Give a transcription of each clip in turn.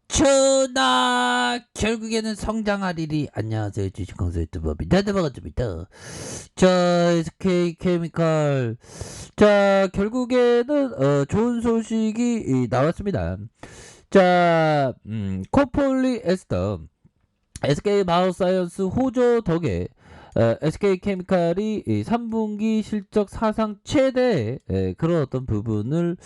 주산천하 결국에는 성장하리리. 안녕하세요, 주식kon설 유튜버입니다. 반갑습니다. 자, SK케미칼, 자 결국에는 좋은 소식이 나왔습니다. 자, 코폴리에스터 SK바이오사이언스 호조 덕에 SK케미칼이 3분기 실적 사상 최대 그런 어떤 부분을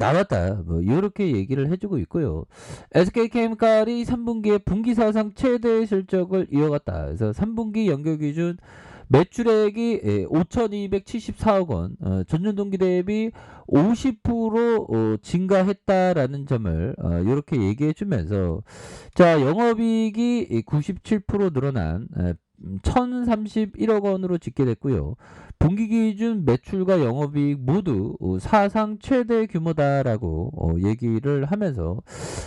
나왔다, 뭐 이렇게 얘기를 해주고 있고요. SK케미칼이 3분기에 분기 사상 최대 실적을 이어갔다. 그래서 3분기 연결 기준 매출액이 5,274억 원, 전년 동기 대비 50% 증가했다라는 점을 이렇게 얘기해 주면서, 자, 영업이익이 97% 늘어난 1,031억 원으로 집계됐고요. 분기 기준 매출과 영업이익 모두 사상 최대 규모다라고 얘기를 하면서,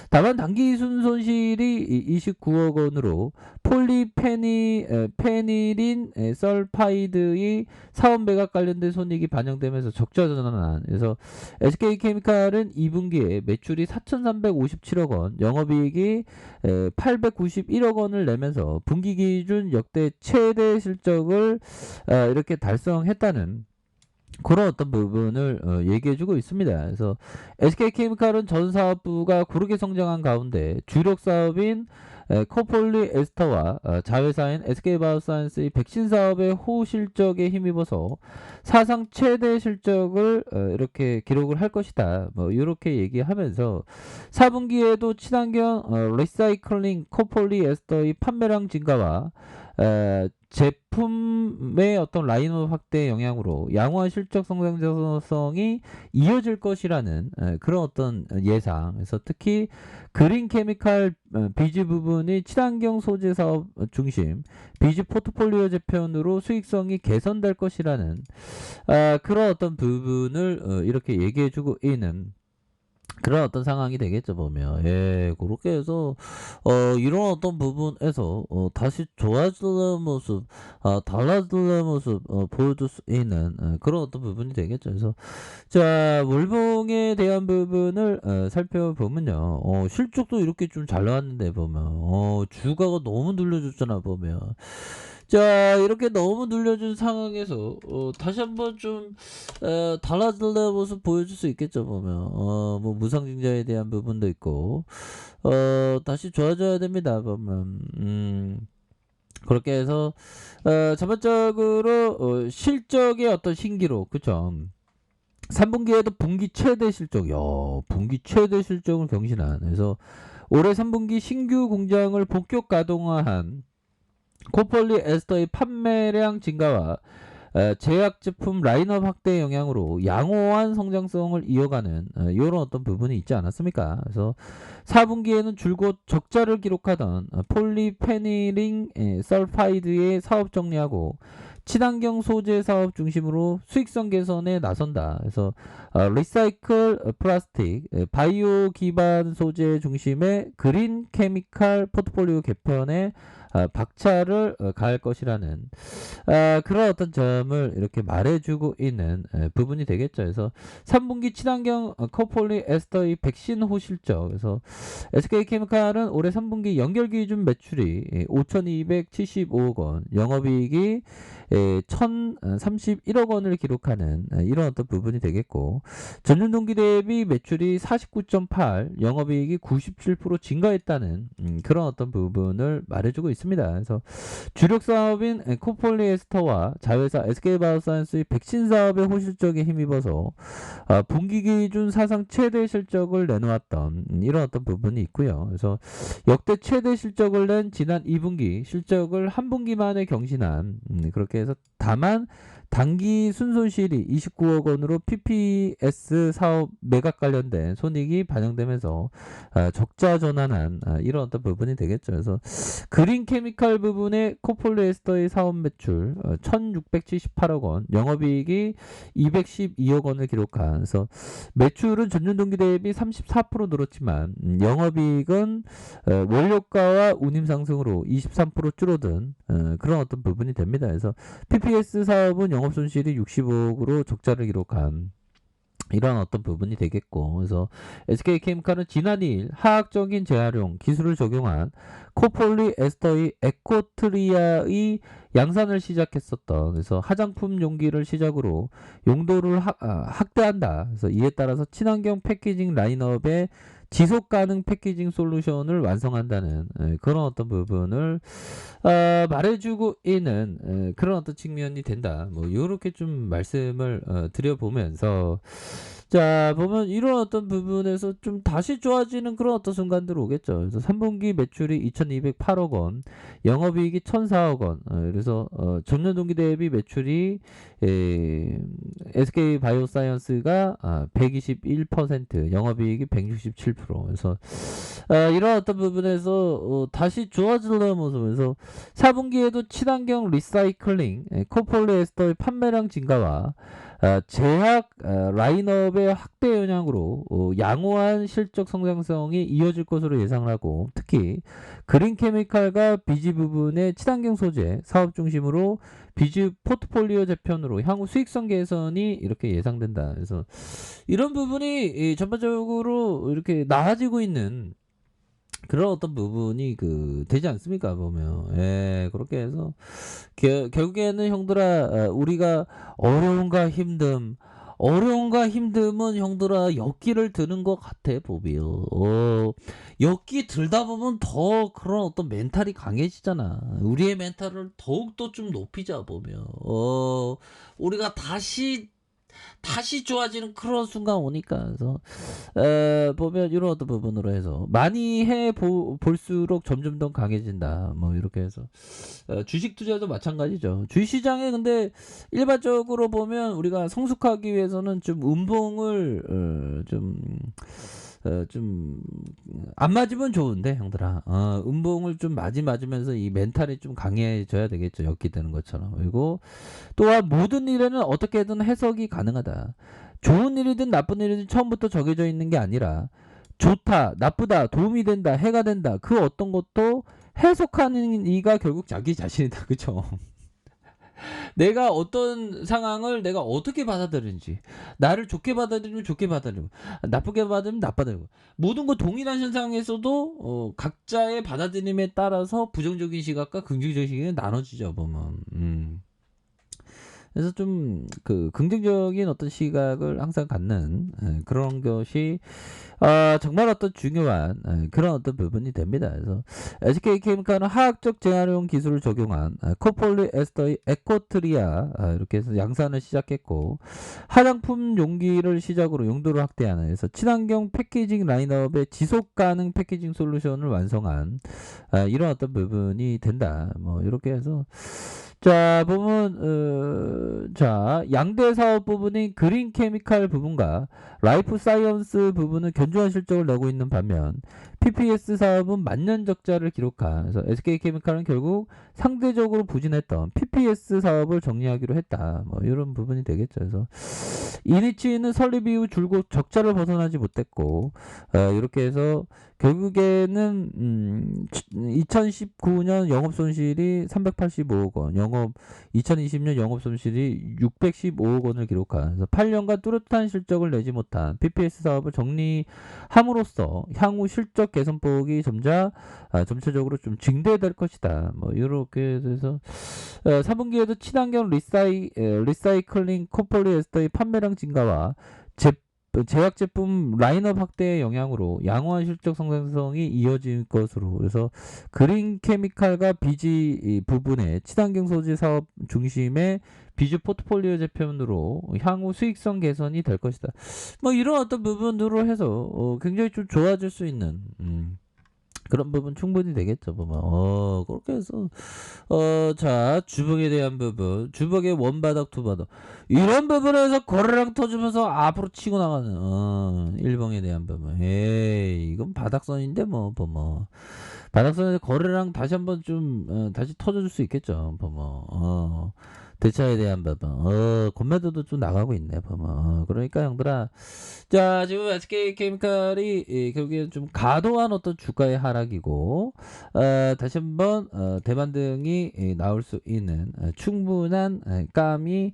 다만 당기 순손실이 29억 원으로 페닐린 설파이드의 사업 매각 관련된 손익이 반영되면서 적자 전환. 그래서 SK케미칼은 2분기에 매출이 4,357억 원, 영업이익이 891억 원을 내면서 분기 기준 역대 최대 실적을 이렇게 달성했다는 그런 어떤 부분을 얘기해주고 있습니다. 그래서 SK케미칼은 전 사업부가 고르게 성장한 가운데 주력 사업인 코폴리에스터와 자회사인 SK바이오사이언스의 백신 사업의 호실적에 힘입어서 사상 최대 실적을 이렇게 기록을 할 것이다, 뭐 이렇게 얘기하면서 4분기에도 친환경 리사이클링 코폴리에스터의 판매량 증가와 제품의 어떤 라인업 확대 영향으로 양호한 실적 성장성이 이어질 것이라는 그런 어떤 예상. 그래서 특히 그린 케미칼 비즈 부분이 친환경 소재 사업 중심 비즈 포트폴리오 재편으로 수익성이 개선될 것이라는 그런 어떤 부분을 이렇게 얘기해주고 있는 그런 어떤 상황이 되겠죠, 보면. 예, 그렇게 해서 이런 어떤 부분에서 다시 좋아지는 모습, 달라지는 모습 보여줄 수 있는 그런 어떤 부분이 되겠죠. 그래서 자, 월봉에 대한 부분을 살펴보면요, 실적도 이렇게 좀 잘 나왔는데 보면 주가가 너무 눌려줬잖아, 보면. 자, 이렇게 너무 눌려준 상황에서 다시 한번 좀 달라지는 모습 보여줄 수 있겠죠, 보면. 뭐 무상증자에 대한 부분도 있고 다시 좋아져야 됩니다, 보면. 그렇게 해서 전반적으로 실적의 어떤 신기록, 그쵸? 3분기에도 분기 최대 실적, 분기 최대 실적을 경신한. 그래서 올해 3분기 신규 공장을 본격 가동화한 코폴리에스터의 판매량 증가와 제약 제품 라인업 확대 영향으로 양호한 성장성을 이어가는 이런 어떤 부분이 있지 않았습니까? 그래서 4분기에는 줄곧 적자를 기록하던 폴리페닐링 설파이드의 사업 정리하고 친환경 소재 사업 중심으로 수익성 개선에 나선다. 그래서 리사이클 플라스틱, 바이오 기반 소재 중심의 그린 케미칼 포트폴리오 개편에 박차를 가할 것이라는 그런 어떤 점을 이렇게 말해주고 있는 부분이 되겠죠. 그래서 3분기 친환경 코폴리에스터의 백신 호실적, 그래서 SK케미칼은 올해 3분기 연결 기준 매출이 5,275억 원, 영업이익이 1,031억 원을 기록하는 이런 어떤 부분이 되겠고, 전년 동기 대비 매출이 49.8, 영업이익이 97% 증가했다는 그런 어떤 부분을 말해주고 있습니다. 그래서 주력 사업인 코폴리에스터와 자회사 SK바이오사이언스의 백신 사업의 호실적에 힘입어서 분기 기준 사상 최대 실적을 내놓았던 이런 어떤 부분이 있고요. 그래서 역대 최대 실적을 낸 지난 2분기 실적을 한 분기 만에 경신한, 그렇게 해서 다만 당기 순손실이 29억 원으로 PPS 사업 매각 관련된 손익이 반영되면서 적자 전환한 이런 어떤 부분이 되겠죠. 그래서 그린 케미칼 부분의 코폴리에스터의 사업 매출 1,678억 원, 영업이익이 212억 원을 기록한. 그래서 매출은 전년 동기 대비 34% 늘었지만 영업이익은 원료가와 운임 상승으로 23% 줄어든 그런 어떤 부분이 됩니다. 그래서 PPS 사업은 영업손실이 65억으로 적자를 기록한 이런 어떤 부분이 되겠고, 그래서 SK케미칼은 지난 2일 화학적인 재활용 기술을 적용한 코폴리에스터의 에코트리아의 양산을 시작했었던, 그래서 화장품 용기를 시작으로 용도를 확대한다. 그래서 이에 따라서 친환경 패키징 라인업의 지속 가능 패키징 솔루션을 완성한다는 그런 어떤 부분을 말해주고 있는 그런 어떤 측면이 된다. 뭐 이렇게 좀 말씀을 드려보면서, 자 보면 이런 어떤 부분에서 좀 다시 좋아지는 그런 어떤 순간들 오겠죠. 그래서 3분기 매출이 2,208억 원, 영업이익이 1,004억 원. 그래서 전년 동기 대비 매출이 SK 바이오사이언스가 121%, 영업이익이 167%. 그래서 이런 어떤 부분에서 다시 좋아지려는 모습에서 4분기에도 친환경 리사이클링, 코폴리에스터의 판매량 증가와 제약 라인업의 확대 영향으로 양호한 실적 성장성이 이어질 것으로 예상을 하고, 특히 그린 케미칼과 비지 부분의 친환경 소재 사업 중심으로 비지 포트폴리오 재편으로 향후 수익성 개선이 이렇게 예상된다. 그래서 이런 부분이 전반적으로 이렇게 나아지고 있는 그런 어떤 부분이 되지 않습니까 보면. 예, 그렇게 해서 결국에는 형들아, 우리가 어려움과 힘듦은 형들아 역기를 드는 것 같아 보면. 역기 들다 보면 더 그런 어떤 멘탈이 강해지잖아. 우리의 멘탈을 더욱더 좀 높이자 보면. 우리가 다시 좋아지는 그런 순간 오니까. 그래서 보면 이런 어떤 부분으로 해서 많이 볼수록 점점 더 강해진다. 뭐 이렇게 해서 주식 투자도 마찬가지죠. 주식시장에 근데 일반적으로 보면 우리가 성숙하기 위해서는 좀 음봉을 좀 안 맞으면 좋은데 형들아, 음봉을 좀 맞으면서 이 멘탈이 좀 강해져야 되겠죠. 엮이되는 것처럼. 그리고 또한 모든 일에는 어떻게든 해석이 가능하다. 좋은 일이든 나쁜 일이든 처음부터 정해져 있는 게 아니라 좋다, 나쁘다, 도움이 된다, 해가 된다, 그 어떤 것도 해석하는 이가 결국 자기 자신이다. 그쵸? 내가 어떤 상황을 내가 어떻게 받아들이는지, 나를 좋게 받아들이면 좋게 받아들이고, 나쁘게 받으면 나빠들고, 모든 거 동일한 현상에서도 각자의 받아들임에 따라서 부정적인 시각과 긍정적인 시각이 나눠지죠 보면. 그래서 좀 긍정적인 어떤 시각을 항상 갖는 그런 것이 정말 어떤 중요한 그런 어떤 부분이 됩니다. 그래서 SK케미칼은 화학적 재활용 기술을 적용한 코폴리에스터의 에코트리아 이렇게 해서 양산을 시작했고, 화장품 용기를 시작으로 용도를 확대하는, 그래서 친환경 패키징 라인업의 지속 가능 패키징 솔루션을 완성한 이런 어떤 부분이 된다. 뭐 이렇게 해서 자 보면 자 양대 사업 부분인 그린 케미칼 부분과 라이프 사이언스 부분은 견조한 실적을 내고 있는 반면, PPS 사업은 만년 적자를 기록한, 그래서 SK케미칼은 결국 상대적으로 부진했던 PPS 사업을 정리하기로 했다. 뭐 이런 부분이 되겠죠. 그래서 이니치는 설립 이후 줄곧 적자를 벗어나지 못했고, 이렇게 해서 결국에는 2019년 영업 손실이 385억 원, 2020년 영업 손실이 615억 원을 기록한, 그래서 8년간 뚜렷한 실적을 내지 못한 PPS 사업을 정리함으로써 향후 실적 개선폭이 점차적으로 좀 증대될 것이다. 뭐 이렇게 해서 3분기에도 친환경 리사이클링 코폴리에스터의 판매량 증가와 제약 제품 라인업 확대의 영향으로 양호한 실적 성장성이 이어질 것으로, 그래서 그린 케미칼과 비지 부분의 친환경 소재 사업 중심의 비주 포트폴리오 재편으로 향후 수익성 개선이 될 것이다. 뭐 이런 어떤 부분으로 해서 굉장히 좀 좋아질 수 있는 그런 부분 충분히 되겠죠 보면. 그렇게 해서 자 주먹에 대한 부분, 주먹의 원바닥 투바닥, 이런 부분에서 거래량 터지면서 앞으로 치고 나가는 일봉에 대한 부분. 에이, 이건 바닥선인데 뭐 바닥선에서 거래량 다시 한번 좀 다시 터져줄 수 있겠죠 보면. 대차에 대한 부분 권매도도 좀 나가고 있네 보면. 그러니까 형들아, 자 지금 SK케미칼이 결국에는 좀 과도한 어떤 주가의 하락이고, 다시 한번 대만 등이 나올 수 있는 충분한 감이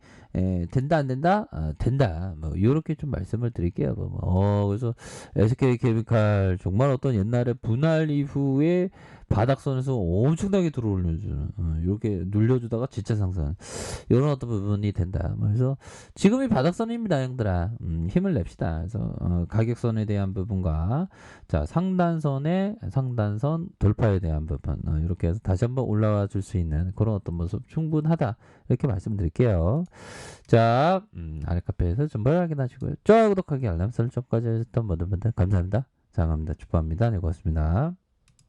된다 안 된다? 된다. 뭐 요렇게 좀 말씀을 드릴게요. 보면. 그래서 SK케미칼 정말 어떤 옛날에 분할 이후에 바닥선에서 엄청나게 들어올려주는, 이렇게 눌려주다가 지차 상승, 이런 어떤 부분이 된다. 그래서 지금이 바닥선입니다, 형들아. 힘을 냅시다. 그래서 가격선에 대한 부분과 자 상단선 돌파에 대한 부분, 이렇게 해서 다시 한번 올라와 줄 수 있는 그런 어떤 모습 충분하다, 이렇게 말씀드릴게요. 자, 아래 카페에서 정보를 확인하시고요. 좋아요, 구독하기, 알람 설정까지 해주셨던 모든 분들 감사합니다. 사랑합니다. 축복합니다. 네, 고맙습니다.